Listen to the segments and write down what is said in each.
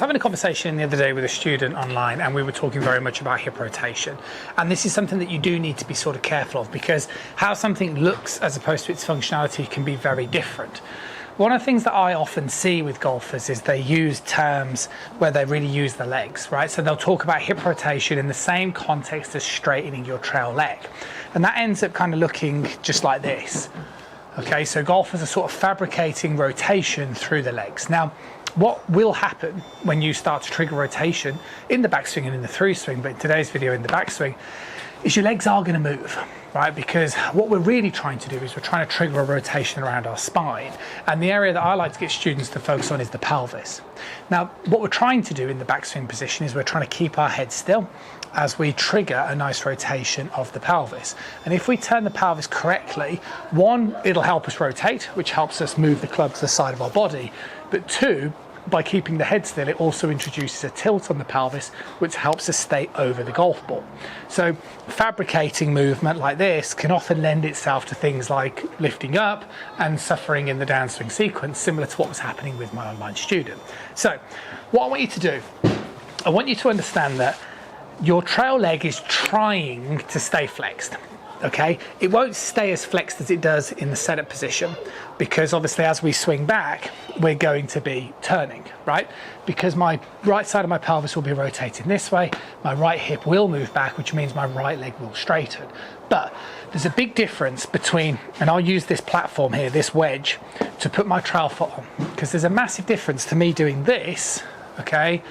having a conversation the other day with a student online, and we were talking very much about hip rotation. And this is something that you do need to be sort of careful of, because how something looks as opposed to its functionality can be very different. One of the things that I often see with golfers is they use terms where they really use the legs, right? So they'll talk about hip rotation in the same context as straightening your trail leg. And that ends up kind of looking just like this. Okay, so golfers are sort of fabricating rotation through the legs. Now, what will happen when you start to trigger rotation in the backswing and in the through swing, but in today's video in the backswing, is your legs are going to move, right? Because what we're really trying to do is we're trying to trigger a rotation around our spine. And the area that I like to get students to focus on is the pelvis. Now, what we're trying to do in the backswing position is we're trying to keep our head still as we trigger a nice rotation of the pelvis. And if we turn the pelvis correctly, one, it'll help us rotate, which helps us move the club to the side of our body. But two, by keeping the head still, it also introduces a tilt on the pelvis, which helps us stay over the golf ball. So fabricating movement like this can often lend itself to things like lifting up and suffering in the downswing sequence, similar to what was happening with my online student. So what I want you to do, I want you to understand that your trail leg is trying to stay flexed. Okay, it won't stay as flexed as it does in the setup position, because obviously as we swing back, we're going to be turning, right? Because my right side of my pelvis will be rotating this way, my right hip will move back, which means my right leg will straighten. But there's a big difference between, and I'll use this platform here, this wedge, to put my trail foot on, because there's a massive difference to me doing this, okay,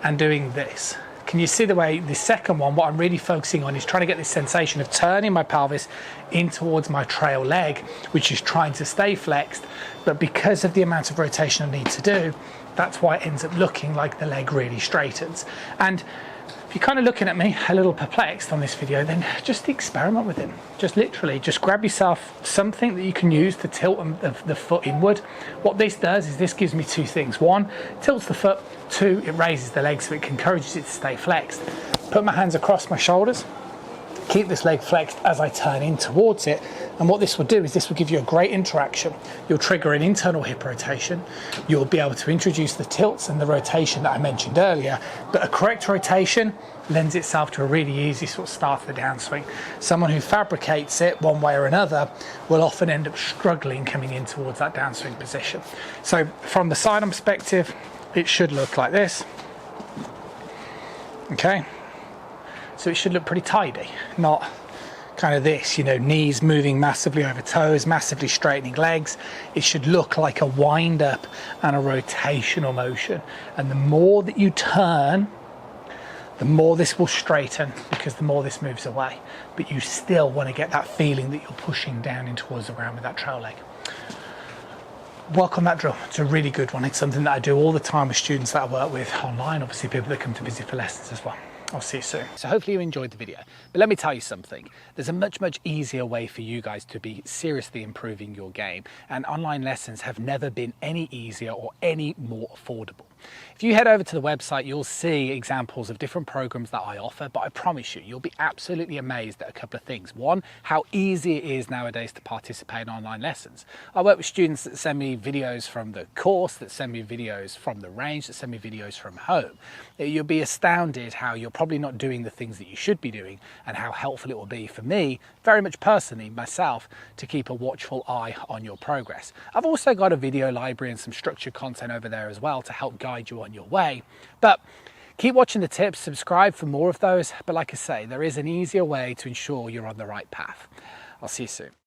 and doing this. Can you see the way the second one, what I'm really focusing on is trying to get this sensation of turning my pelvis in towards my trail leg, which is trying to stay flexed. But because of the amount of rotation I need to do, that's why it ends up looking like the leg really straightens. And if you're kind of looking at me a little perplexed on this video, then just experiment with it. Just literally, just grab yourself something that you can use to tilt the foot inward. What this does is this gives me two things. One, tilts the foot. Two, it raises the leg, so it encourages it to stay flexed. Put my hands across my shoulders. Keep this leg flexed as I turn in towards it. And what this will do is this will give you a great interaction. You'll trigger an internal hip rotation. You'll be able to introduce the tilts and the rotation that I mentioned earlier. But a correct rotation lends itself to a really easy sort of start to the downswing. Someone who fabricates it one way or another will often end up struggling coming in towards that downswing position. So from the sidearm perspective, it should look like this. Okay. So it should look pretty tidy, not kind of this, you know, knees moving massively over toes, massively straightening legs. It should look like a wind up and a rotational motion. And the more that you turn, the more this will straighten, because the more this moves away. But you still want to get that feeling that you're pushing down in towards the ground with that trail leg. Work on that drill. It's a really good one. It's something that I do all the time with students that I work with online, obviously people that come to visit for lessons as well. I'll see you soon. So hopefully you enjoyed the video, but let me tell you something. There's a much easier way for you guys to be seriously improving your game, and online lessons have never been any easier or any more affordable. If you head over to the website, you'll see examples of different programs that I offer, but I promise you, you'll be absolutely amazed at a couple of things. One, how easy it is nowadays to participate in online lessons. I work with students that send me videos from the course, that send me videos from the range, that send me videos from home. You'll be astounded how you're probably not doing the things that you should be doing, and how helpful it will be for me, very much personally, myself, to keep a watchful eye on your progress. I've also got a video library and some structured content over there as well to help guide you on your way. But keep watching the tips, subscribe for more of those. But like I say, there is an easier way to ensure you're on the right path. I'll see you soon.